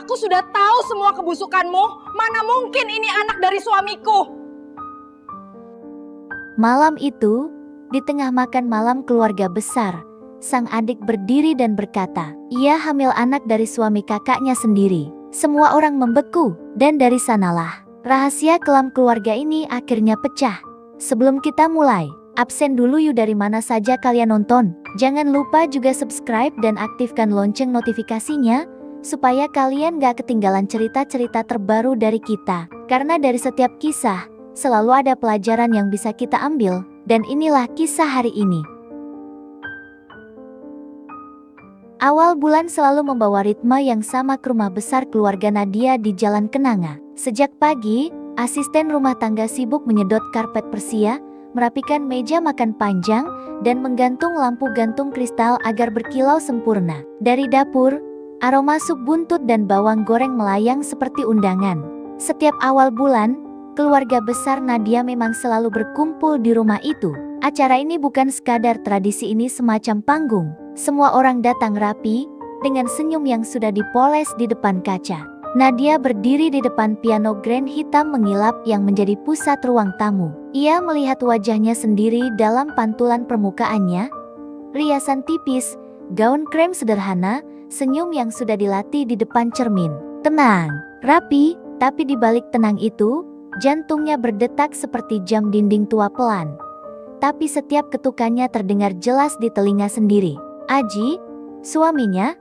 Aku sudah tahu semua kebusukanmu. Mana mungkin ini anak dari suamiku. Malam itu, di tengah makan malam keluarga besar, sang adik berdiri dan berkata, ia hamil anak dari suami kakaknya sendiri. Semua orang membeku, dan dari sanalah rahasia kelam keluarga ini akhirnya pecah. Sebelum kita mulai, absen dulu yuk, dari mana saja kalian nonton. Jangan lupa juga subscribe dan aktifkan lonceng notifikasinya, supaya kalian gak ketinggalan cerita-cerita terbaru dari kita. Karena dari setiap kisah, selalu ada pelajaran yang bisa kita ambil, dan inilah kisah hari ini. Awal bulan selalu membawa ritme yang sama ke rumah besar keluarga Nadia di Jalan Kenanga. Sejak pagi, asisten rumah tangga sibuk menyedot karpet persia, merapikan meja makan panjang, dan menggantung lampu gantung kristal agar berkilau sempurna. Dari dapur, aroma sup buntut dan bawang goreng melayang seperti undangan. Setiap awal bulan, keluarga besar Nadia memang selalu berkumpul di rumah itu. Acara ini bukan sekadar tradisi, ini semacam panggung. Semua orang datang rapi, dengan senyum yang sudah dipoles di depan kaca. Nadia berdiri di depan piano grand hitam mengilap yang menjadi pusat ruang tamu. Ia melihat wajahnya sendiri dalam pantulan permukaannya, riasan tipis, gaun krem sederhana, senyum yang sudah dilatih di depan cermin. Tenang, rapi, tapi di balik tenang itu, jantungnya berdetak seperti jam dinding tua pelan. Tapi setiap ketukannya terdengar jelas di telinga sendiri. Aji, suaminya,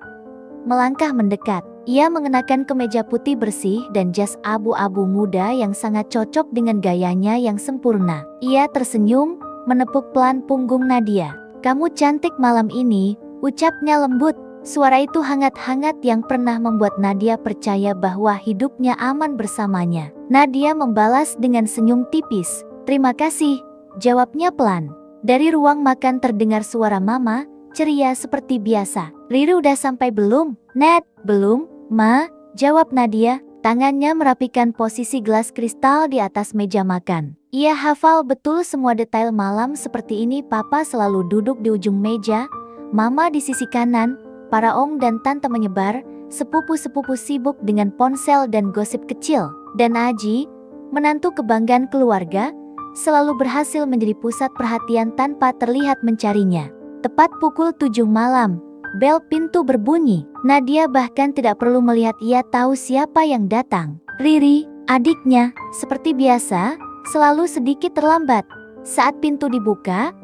melangkah mendekat. Ia mengenakan kemeja putih bersih dan jas abu-abu muda yang sangat cocok dengan gayanya yang sempurna. Ia tersenyum, menepuk pelan punggung Nadia. Kamu cantik malam ini, ucapnya lembut. Suara itu hangat-hangat yang pernah membuat Nadia percaya bahwa hidupnya aman bersamanya. Nadia membalas dengan senyum tipis. Terima kasih, jawabnya pelan. Dari ruang makan terdengar suara mama, ceria seperti biasa. Riri udah sampai belum? Ned, belum, Ma, jawab Nadia. Tangannya merapikan posisi gelas kristal di atas meja makan. Ia hafal betul semua detail malam seperti ini. Papa selalu duduk di ujung meja, Mama di sisi kanan, para om dan tante menyebar, sepupu-sepupu sibuk dengan ponsel dan gosip kecil. Dan Aji, menantu kebanggaan keluarga, selalu berhasil menjadi pusat perhatian tanpa terlihat mencarinya. Tepat pukul 7 malam, bel pintu berbunyi. Nadia bahkan tidak perlu melihat, ia tahu siapa yang datang. Riri, adiknya, seperti biasa, selalu sedikit terlambat. Saat pintu dibuka,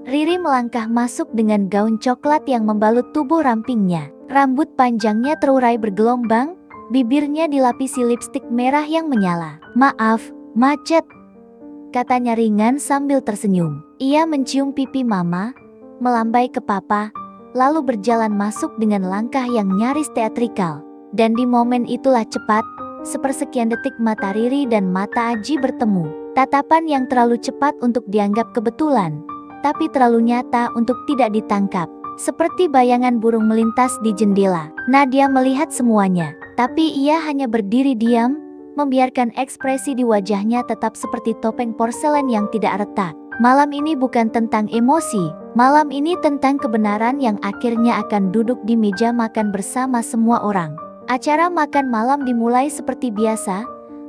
Riri melangkah masuk dengan gaun coklat yang membalut tubuh rampingnya. Rambut panjangnya terurai bergelombang, bibirnya dilapisi lipstik merah yang menyala. Maaf, macet, katanya ringan sambil tersenyum. Ia mencium pipi mama, melambai ke papa, lalu berjalan masuk dengan langkah yang nyaris teatrikal. Dan di momen itulah cepat, sepersekian detik mata Riri dan mata Aji bertemu. Tatapan yang terlalu cepat untuk dianggap kebetulan, tapi terlalu nyata untuk tidak ditangkap. Seperti bayangan burung melintas di jendela. Nadia melihat semuanya, tapi ia hanya berdiri diam, membiarkan ekspresi di wajahnya tetap seperti topeng porselen yang tidak retak. Malam ini bukan tentang emosi, malam ini tentang kebenaran yang akhirnya akan duduk di meja makan bersama semua orang. Acara makan malam dimulai seperti biasa.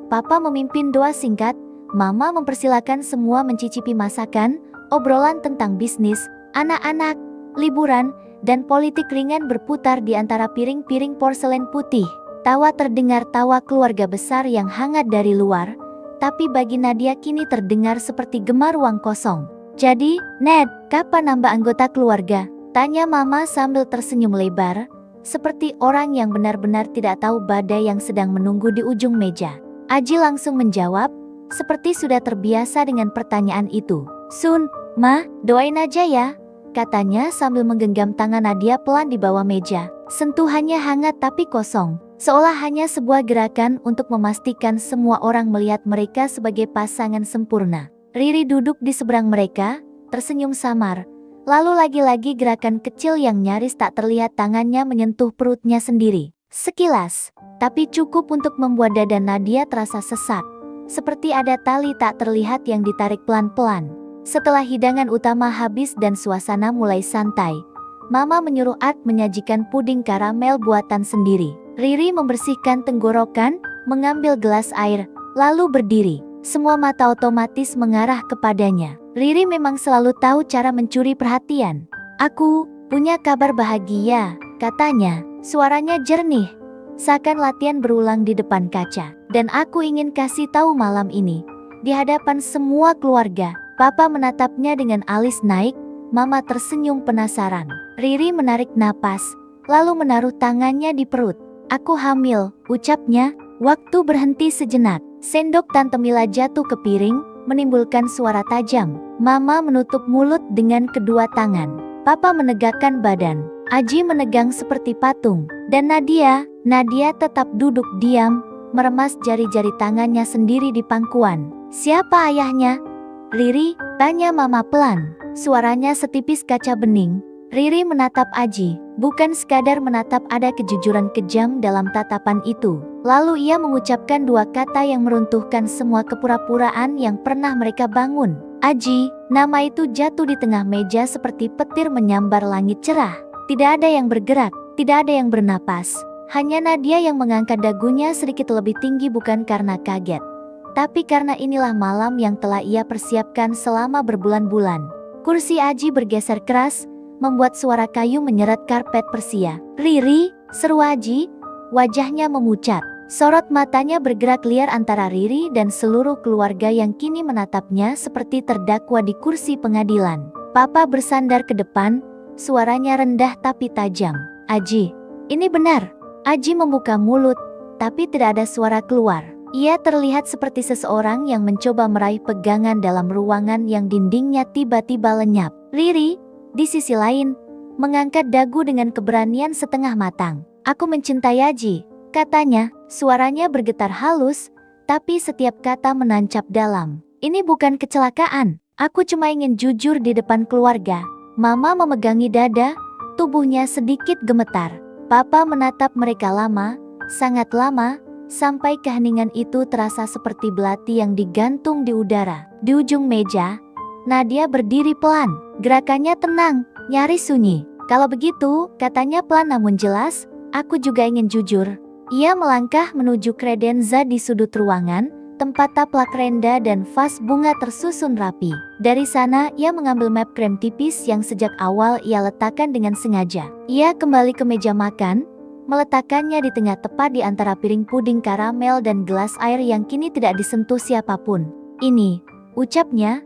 Papa memimpin doa singkat, Mama mempersilakan semua mencicipi masakan, obrolan tentang bisnis, anak-anak, liburan, dan politik ringan berputar di antara piring-piring porselen putih. Tawa terdengar, tawa keluarga besar yang hangat dari luar, tapi bagi Nadia kini terdengar seperti gema ruang kosong. Jadi, Ned, kapan nambah anggota keluarga? Tanya Mama sambil tersenyum lebar, seperti orang yang benar-benar tidak tahu badai yang sedang menunggu di ujung meja. Aji langsung menjawab, seperti sudah terbiasa dengan pertanyaan itu. Sun, Ma, doain aja ya, katanya sambil menggenggam tangan Nadia pelan di bawah meja. Sentuhannya hangat tapi kosong, seolah hanya sebuah gerakan untuk memastikan semua orang melihat mereka sebagai pasangan sempurna. Riri duduk di seberang mereka, tersenyum samar. Lalu lagi-lagi gerakan kecil yang nyaris tak terlihat, tangannya menyentuh perutnya sendiri. Sekilas, tapi cukup untuk membuat dada Nadia terasa sesak. Seperti ada tali tak terlihat yang ditarik pelan-pelan. Setelah hidangan utama habis dan suasana mulai santai, Mama menyuruh Art menyajikan puding karamel buatan sendiri. Riri membersihkan tenggorokan, mengambil gelas air, lalu berdiri. Semua mata otomatis mengarah kepadanya. Riri memang selalu tahu cara mencuri perhatian. Aku punya kabar bahagia, katanya. Suaranya jernih, seakan latihan berulang di depan kaca. Dan aku ingin kasih tahu malam ini, di hadapan semua keluarga. Papa menatapnya dengan alis naik, Mama tersenyum penasaran. Riri menarik napas, lalu menaruh tangannya di perut. Aku hamil, ucapnya. Waktu berhenti sejenak. Sendok Tante Mila jatuh ke piring, menimbulkan suara tajam. Mama menutup mulut dengan kedua tangan. Papa menegakkan badan. Aji menegang seperti patung. Dan Nadia tetap duduk diam, meremas jari-jari tangannya sendiri di pangkuan. Siapa ayahnya? Riri, tanya Mama pelan. Suaranya setipis kaca bening. Riri menatap Aji, bukan sekadar menatap, ada kejujuran kejam dalam tatapan itu. Lalu ia mengucapkan dua kata yang meruntuhkan semua kepura-puraan yang pernah mereka bangun. Aji, nama itu jatuh di tengah meja seperti petir menyambar langit cerah. Tidak ada yang bergerak, tidak ada yang bernapas. Hanya Nadia yang mengangkat dagunya sedikit lebih tinggi, bukan karena kaget, tapi karena inilah malam yang telah ia persiapkan selama berbulan-bulan. Kursi Aji bergeser keras, membuat suara kayu menyeret karpet persia. Riri, seru Aji, wajahnya memucat. Sorot matanya bergerak liar antara Riri dan seluruh keluarga yang kini menatapnya seperti terdakwa di kursi pengadilan. Papa bersandar ke depan, suaranya rendah tapi tajam. Aji, ini benar. Aji membuka mulut, tapi tidak ada suara keluar. Ia terlihat seperti seseorang yang mencoba meraih pegangan dalam ruangan yang dindingnya tiba-tiba lenyap. Riri, di sisi lain, mengangkat dagu dengan keberanian setengah matang. Aku mencintai Aji, katanya. Suaranya bergetar halus, tapi setiap kata menancap dalam. Ini bukan kecelakaan, aku cuma ingin jujur di depan keluarga. Mama memegangi dada, tubuhnya sedikit gemetar. Papa menatap mereka lama, sangat lama, sampai keheningan itu terasa seperti belati yang digantung di udara. Di ujung meja, Nadia berdiri pelan, gerakannya tenang, nyaris sunyi. Kalau begitu, katanya pelan namun jelas, aku juga ingin jujur. Ia melangkah menuju kredenza di sudut ruangan, tempat taplak renda dan vas bunga tersusun rapi. Dari sana, ia mengambil map krem tipis yang sejak awal ia letakkan dengan sengaja. Ia kembali ke meja makan, meletakkannya di tengah tepat di antara piring puding karamel dan gelas air yang kini tidak disentuh siapapun. Ini, ucapnya,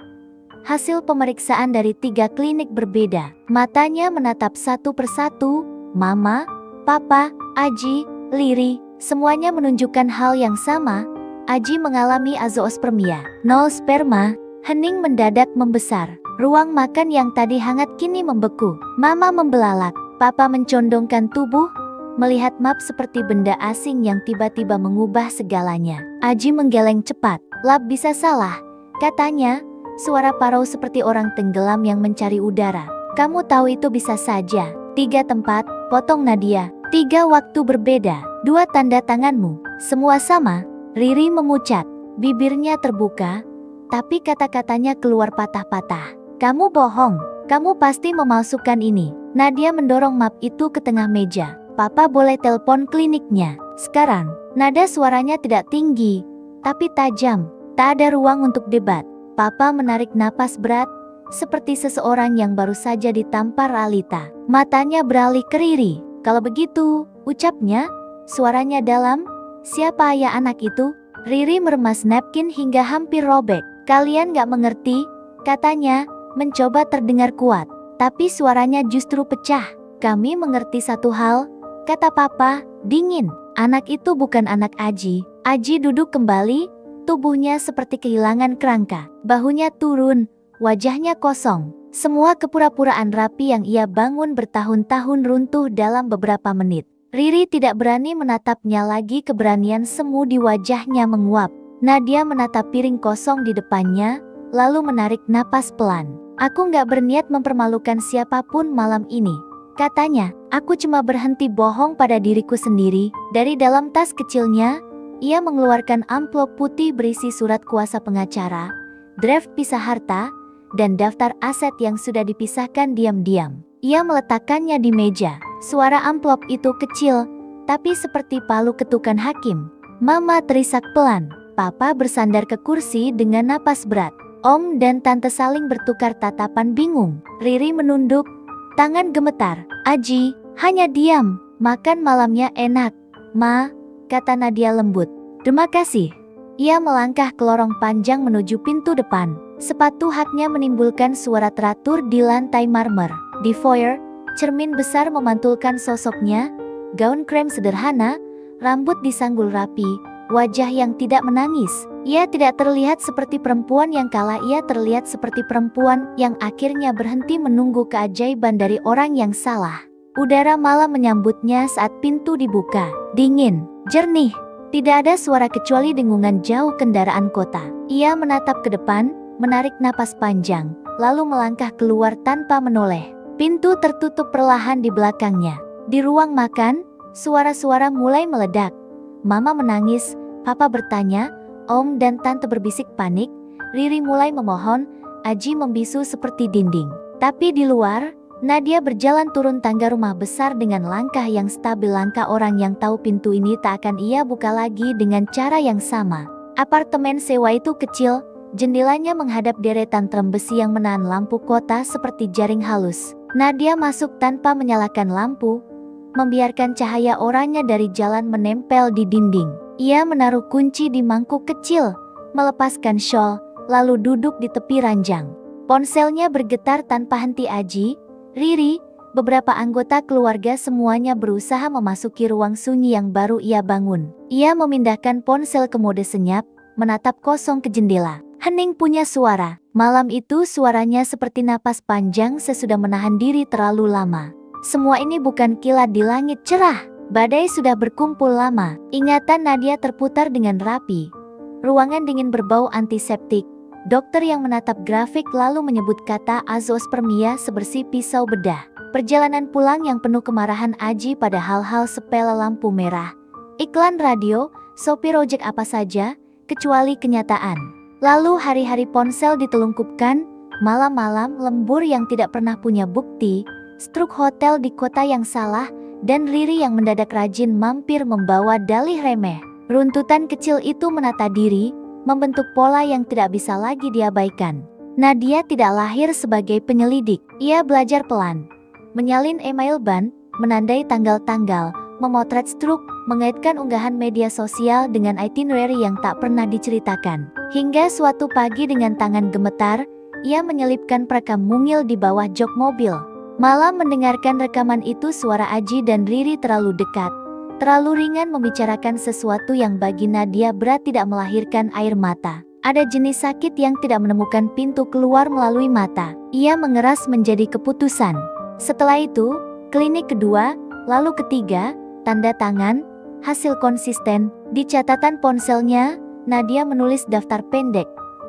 hasil pemeriksaan dari 3 klinik berbeda. Matanya menatap satu persatu, Mama, Papa, Aji, Riri, semuanya menunjukkan hal yang sama. Aji mengalami azoospermia, 0 sperma. Hening mendadak membesar. Ruang makan yang tadi hangat kini membeku. Mama membelalak. Papa mencondongkan tubuh, melihat map seperti benda asing yang tiba-tiba mengubah segalanya. Aji menggeleng cepat. Lab bisa salah, katanya. Suara parau seperti orang tenggelam yang mencari udara. Kamu tahu itu bisa saja. 3 tempat, potong Nadia. 3 waktu berbeda. 2 tanda tanganmu. Semua sama. Riri memucat. Bibirnya terbuka, tapi kata-katanya keluar patah-patah. Kamu bohong. Kamu pasti memalsukan ini. Nadia mendorong map itu ke tengah meja. Papa boleh telepon kliniknya sekarang. Nada suaranya tidak tinggi, tapi tajam. Tak ada ruang untuk debat. Papa menarik napas berat, seperti seseorang yang baru saja ditampar realita. Matanya beralih ke Riri. Kalau begitu, ucapnya, suaranya dalam, siapa ayah anak itu? Riri meremas napkin hingga hampir robek. Kalian gak mengerti, katanya, mencoba terdengar kuat. Tapi suaranya justru pecah. Kami mengerti satu hal, kata Papa, dingin. Anak itu bukan anak Aji. Aji duduk kembali, tubuhnya seperti kehilangan kerangka. Bahunya turun, wajahnya kosong. Semua kepura-puraan rapi yang ia bangun bertahun-tahun runtuh dalam beberapa menit. Riri tidak berani menatapnya lagi, keberanian semu di wajahnya menguap. Nadia menatap piring kosong di depannya, lalu menarik napas pelan. Aku gak berniat mempermalukan siapapun malam ini, katanya. Aku cuma berhenti bohong pada diriku sendiri. Dari dalam tas kecilnya, ia mengeluarkan amplop putih berisi surat kuasa pengacara, draft pisah harta, dan daftar aset yang sudah dipisahkan diam-diam. Ia meletakkannya di meja. Suara amplop itu kecil, tapi seperti palu ketukan hakim. Mama terisak pelan. Papa bersandar ke kursi dengan napas berat. Om dan Tante saling bertukar tatapan bingung. Riri menunduk, tangan gemetar. Aji, hanya diam. Makan malamnya enak. Ma, kata Nadia lembut. Terima kasih. Ia melangkah ke lorong panjang menuju pintu depan. Sepatu haknya menimbulkan suara teratur di lantai marmer. Di foyer, cermin besar memantulkan sosoknya. Gaun krem sederhana, rambut disanggul rapi, wajah yang tidak menangis. Ia tidak terlihat seperti perempuan yang kalah, ia terlihat seperti perempuan yang akhirnya berhenti menunggu keajaiban dari orang yang salah. Udara malam menyambutnya saat pintu dibuka. Dingin, jernih, tidak ada suara kecuali dengungan jauh kendaraan kota. Ia menatap ke depan, menarik napas panjang, lalu melangkah keluar tanpa menoleh. Pintu tertutup perlahan di belakangnya. Di ruang makan, suara-suara mulai meledak. Mama menangis, Papa bertanya, Om dan Tante berbisik panik, Riri mulai memohon, Aji membisu seperti dinding. Tapi di luar, Nadia berjalan turun tangga rumah besar dengan langkah yang stabil, langkah orang yang tahu pintu ini tak akan ia buka lagi dengan cara yang sama. Apartemen sewa itu kecil, jendelanya menghadap deretan trem besi yang menahan lampu kota seperti jaring halus. Nadia masuk tanpa menyalakan lampu, membiarkan cahaya oranye dari jalan menempel di dinding. Ia menaruh kunci di mangkuk kecil, melepaskan shawl, lalu duduk di tepi ranjang. Ponselnya bergetar tanpa henti. Aji, Riri, beberapa anggota keluarga semuanya berusaha memasuki ruang sunyi yang baru ia bangun. Ia memindahkan ponsel ke mode senyap, menatap kosong ke jendela. Hening punya suara. Malam itu suaranya seperti napas panjang sesudah menahan diri terlalu lama. Semua ini bukan kilat di langit cerah. Badai sudah berkumpul lama. Ingatan Nadia terputar dengan rapi. Ruangan dingin berbau antiseptik. Dokter yang menatap grafik lalu menyebut kata azoospermia sebersih pisau bedah. Perjalanan pulang yang penuh kemarahan Aji pada hal-hal sepele, lampu merah, iklan radio, sopir ojek, apa saja, kecuali kenyataan. Lalu hari-hari ponsel ditelungkupkan, malam-malam lembur yang tidak pernah punya bukti, struk hotel di kota yang salah, dan Riri yang mendadak rajin mampir membawa dalih remeh. Runtutan kecil itu menata diri, membentuk pola yang tidak bisa lagi diabaikan. Nadia tidak lahir sebagai penyelidik. Ia belajar pelan, menyalin email ban, menandai tanggal-tanggal, memotret struk, mengaitkan unggahan media sosial dengan itinerary yang tak pernah diceritakan. Hingga suatu pagi dengan tangan gemetar, ia menyelipkan perekam mungil di bawah jok mobil. Malam mendengarkan rekaman itu, suara Aji dan Riri terlalu dekat, terlalu ringan membicarakan sesuatu yang bagi Nadia berat, tidak melahirkan air mata. Ada jenis sakit yang tidak menemukan pintu keluar melalui mata. Ia mengeras menjadi keputusan. Setelah itu, klinik kedua, lalu ketiga, tanda tangan, hasil konsisten. Di catatan ponselnya, Nadia menulis daftar pendek,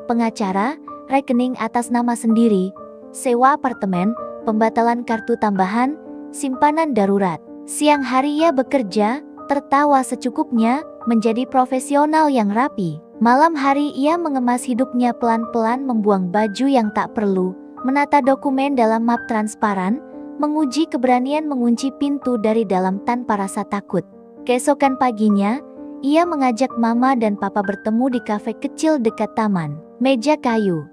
pengacara, rekening atas nama sendiri, sewa apartemen, pembatalan kartu tambahan, simpanan darurat. Siang hari ia bekerja, tertawa secukupnya, menjadi profesional yang rapi. Malam hari ia mengemas hidupnya pelan-pelan, membuang baju yang tak perlu, menata dokumen dalam map transparan, menguji keberanian mengunci pintu dari dalam tanpa rasa takut. Keesokan paginya, ia mengajak Mama dan Papa bertemu di kafe kecil dekat taman. Meja kayu,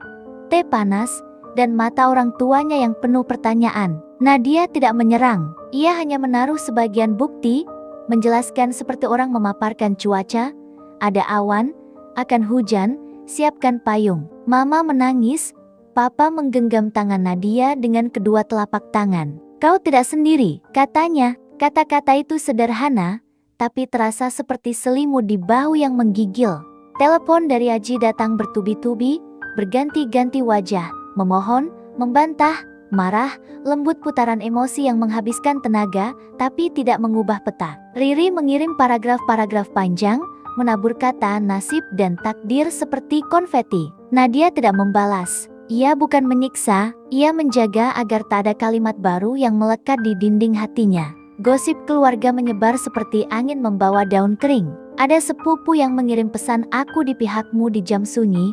teh panas, dan mata orang tuanya yang penuh pertanyaan. Nadia tidak menyerang. Ia hanya menaruh sebagian bukti, menjelaskan seperti orang memaparkan cuaca. Ada awan, akan hujan, siapkan payung. Mama menangis, Papa menggenggam tangan Nadia dengan kedua telapak tangan. Kau tidak sendiri, katanya. Kata-kata itu sederhana, tapi terasa seperti selimut di bahu yang menggigil. Telepon dari Aji datang bertubi-tubi, berganti-ganti wajah, memohon, membantah, marah, lembut, putaran emosi yang menghabiskan tenaga, tapi tidak mengubah peta. Riri mengirim paragraf-paragraf panjang, menabur kata nasib dan takdir seperti konfeti. Nadia tidak membalas. Ia bukan menyiksa, ia menjaga agar tak ada kalimat baru yang melekat di dinding hatinya. Gosip keluarga menyebar seperti angin membawa daun kering. Ada sepupu yang mengirim pesan, aku di pihakmu di jam sunyi.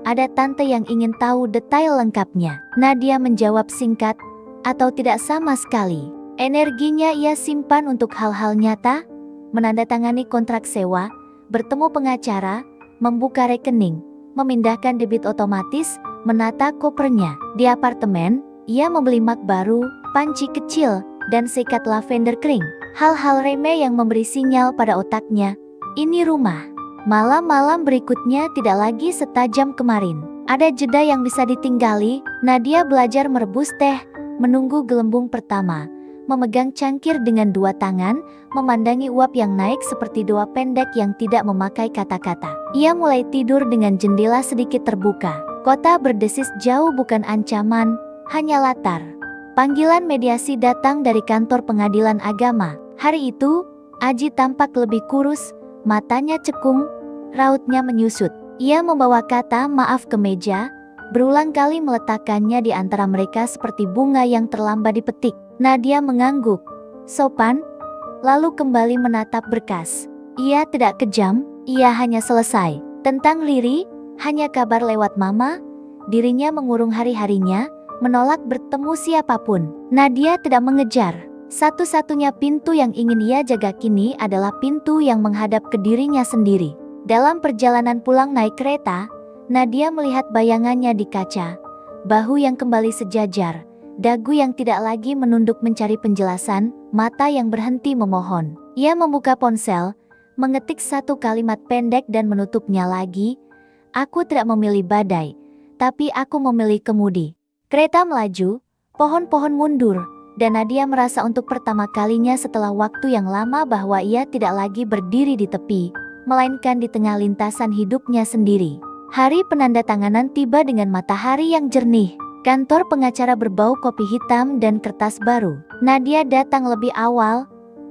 Ada tante yang ingin tahu detail lengkapnya. Nadia menjawab singkat, atau tidak sama sekali. Energinya ia simpan untuk hal-hal nyata, menandatangani kontrak sewa, bertemu pengacara, membuka rekening, memindahkan debit otomatis, menata kopernya. Di apartemen, ia membeli mug baru, panci kecil, dan sekat lavender kering. Hal-hal remeh yang memberi sinyal pada otaknya, ini rumah. Malam-malam berikutnya tidak lagi setajam kemarin. Ada jeda yang bisa ditinggali. Nadia belajar merebus teh, menunggu gelembung pertama, memegang cangkir dengan dua tangan, memandangi uap yang naik seperti doa pendek yang tidak memakai kata-kata. Ia mulai tidur dengan jendela sedikit terbuka. Kota berdesis jauh bukan ancaman, hanya latar. Panggilan mediasi datang dari kantor pengadilan agama. Hari itu, Aji tampak lebih kurus, matanya cekung, rautnya menyusut. Ia membawa kata maaf ke meja, berulang kali meletakkannya di antara mereka seperti bunga yang terlambat dipetik. Nadia mengangguk, sopan, lalu kembali menatap berkas. Ia tidak kejam, ia hanya selesai. Tentang Riri, hanya kabar lewat mama, dirinya mengurung hari-harinya, menolak bertemu siapapun. Nadia tidak mengejar. Satu-satunya pintu yang ingin ia jaga kini adalah pintu yang menghadap ke dirinya sendiri. Dalam perjalanan pulang naik kereta, Nadia melihat bayangannya di kaca. Bahu yang kembali sejajar, dagu yang tidak lagi menunduk mencari penjelasan, mata yang berhenti memohon. Ia membuka ponsel, mengetik satu kalimat pendek dan menutupnya lagi. Aku tidak memilih badai, tapi aku memilih kemudi. Kereta melaju, pohon-pohon mundur, dan Nadia merasa untuk pertama kalinya setelah waktu yang lama bahwa ia tidak lagi berdiri di tepi, melainkan di tengah lintasan hidupnya sendiri. Hari penandatanganan tiba dengan matahari yang jernih. Kantor pengacara berbau kopi hitam dan kertas baru. Nadia datang lebih awal,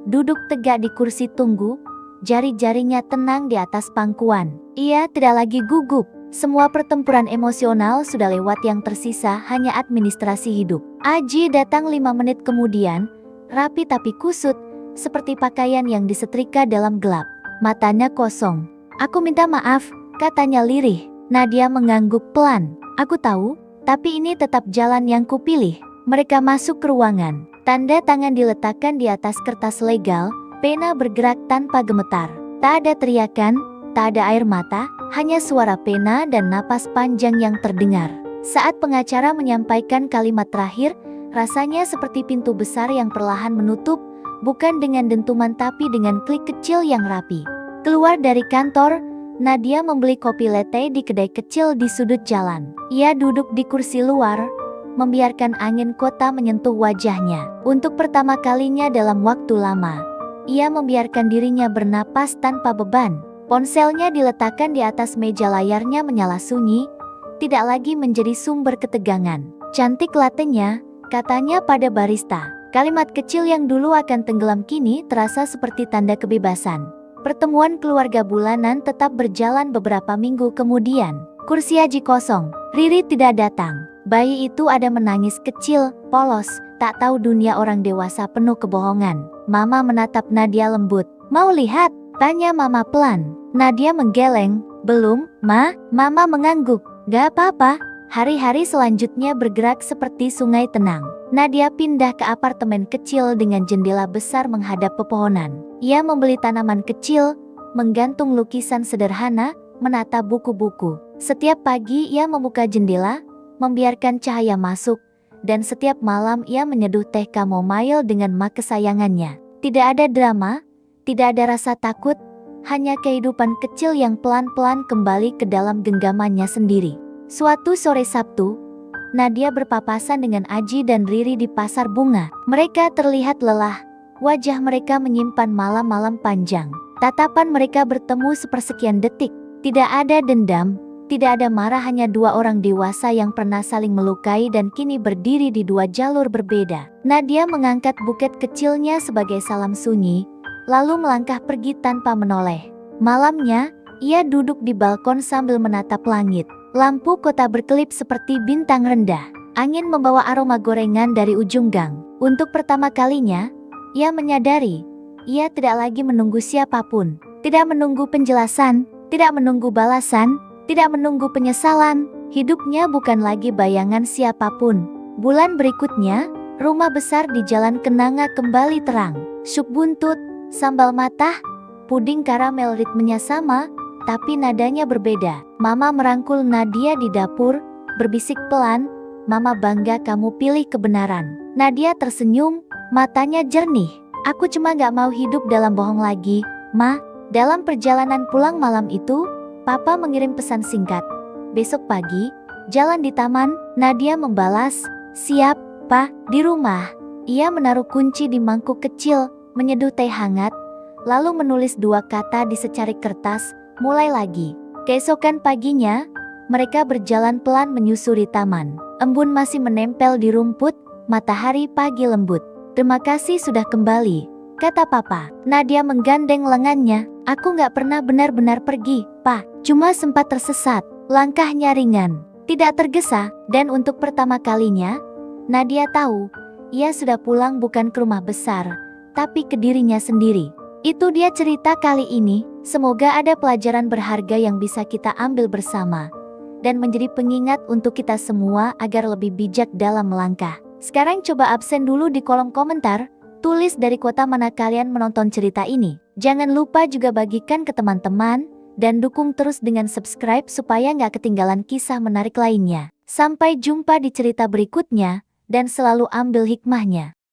duduk tegak di kursi tunggu, jari-jarinya tenang di atas pangkuan. Ia tidak lagi gugup. Semua pertempuran emosional sudah lewat, yang tersisa hanya administrasi hidup. Aji datang 5 menit kemudian, rapi tapi kusut, seperti pakaian yang disetrika dalam gelap. Matanya kosong. Aku minta maaf, katanya lirih. Nadia mengangguk pelan. Aku tahu, tapi ini tetap jalan yang kupilih. Mereka masuk ke ruangan. Tanda tangan diletakkan di atas kertas legal, pena bergerak tanpa gemetar. Tak ada teriakan, tak ada air mata, hanya suara pena dan napas panjang yang terdengar. Saat pengacara menyampaikan kalimat terakhir, rasanya seperti pintu besar yang perlahan menutup, bukan dengan dentuman tapi dengan klik kecil yang rapi. Keluar dari kantor, Nadia membeli kopi latte di kedai kecil di sudut jalan. Ia duduk di kursi luar, membiarkan angin kota menyentuh wajahnya. Untuk pertama kalinya dalam waktu lama, ia membiarkan dirinya bernapas tanpa beban. Ponselnya diletakkan di atas meja, layarnya menyala sunyi, tidak lagi menjadi sumber ketegangan. Cantik latenya, katanya pada barista. Kalimat kecil yang dulu akan tenggelam kini terasa seperti tanda kebebasan. Pertemuan keluarga bulanan tetap berjalan beberapa minggu kemudian. Kursi Aji kosong, Riri tidak datang. Bayi itu ada menangis kecil, polos, tak tahu dunia orang dewasa penuh kebohongan. Mama menatap Nadia lembut. Mau lihat? Tanya mama pelan. Nadia menggeleng. Belum, Ma. Mama mengangguk. Gak apa-apa. Hari-hari selanjutnya bergerak seperti sungai tenang. Nadia pindah ke apartemen kecil dengan jendela besar menghadap pepohonan. Ia membeli tanaman kecil, menggantung lukisan sederhana, menata buku-buku. Setiap pagi ia membuka jendela, membiarkan cahaya masuk, dan setiap malam ia menyeduh teh chamomile dengan mak kesayangannya. Tidak ada drama, tidak ada rasa takut, hanya kehidupan kecil yang pelan-pelan kembali ke dalam genggamannya sendiri. Suatu sore Sabtu, Nadia berpapasan dengan Aji dan Riri di pasar bunga. Mereka terlihat lelah, wajah mereka menyimpan malam-malam panjang. Tatapan mereka bertemu sepersekian detik. Tidak ada dendam, tidak ada marah, hanya dua orang dewasa yang pernah saling melukai dan kini berdiri di dua jalur berbeda. Nadia mengangkat buket kecilnya sebagai salam sunyi, lalu melangkah pergi tanpa menoleh. Malamnya, ia duduk di balkon sambil menatap langit. Lampu kota berkelip seperti bintang rendah. Angin membawa aroma gorengan dari ujung gang. Untuk pertama kalinya, ia menyadari, ia tidak lagi menunggu siapapun. Tidak menunggu penjelasan, tidak menunggu balasan, tidak menunggu penyesalan. Hidupnya bukan lagi bayangan siapapun. Bulan berikutnya, rumah besar di Jalan Kenanga kembali terang. Syuk buntut, Sambal matah, puding karamel ritmenya sama, tapi nadanya berbeda. Mama merangkul Nadia di dapur, berbisik pelan, "Mama bangga kamu pilih kebenaran." Nadia tersenyum, matanya jernih. "Aku cuma gak mau hidup dalam bohong lagi, Ma." Dalam perjalanan pulang malam itu, Papa mengirim pesan singkat. "Besok pagi, jalan di taman." Nadia membalas, "Siap, Pa." Di rumah, ia menaruh kunci di mangkuk kecil, menyeduh teh hangat, lalu menulis 2 kata di secarik kertas, "Mulai lagi." Keesokan paginya, mereka berjalan pelan menyusuri taman. Embun masih menempel di rumput, matahari pagi lembut. "Terima kasih sudah kembali," kata Papa. Nadia menggandeng lengannya. "Aku gak pernah benar-benar pergi, Pa. Cuma sempat tersesat." Langkahnya ringan, tidak tergesa, dan untuk pertama kalinya, Nadia tahu, ia sudah pulang bukan ke rumah besar, tapi ke dirinya sendiri. Itu dia cerita kali ini. Semoga ada pelajaran berharga yang bisa kita ambil bersama, dan menjadi pengingat untuk kita semua agar lebih bijak dalam melangkah. Sekarang coba absen dulu di kolom komentar, tulis dari kota mana kalian menonton cerita ini. Jangan lupa juga bagikan ke teman-teman, dan dukung terus dengan subscribe supaya nggak ketinggalan kisah menarik lainnya. Sampai jumpa di cerita berikutnya, dan selalu ambil hikmahnya.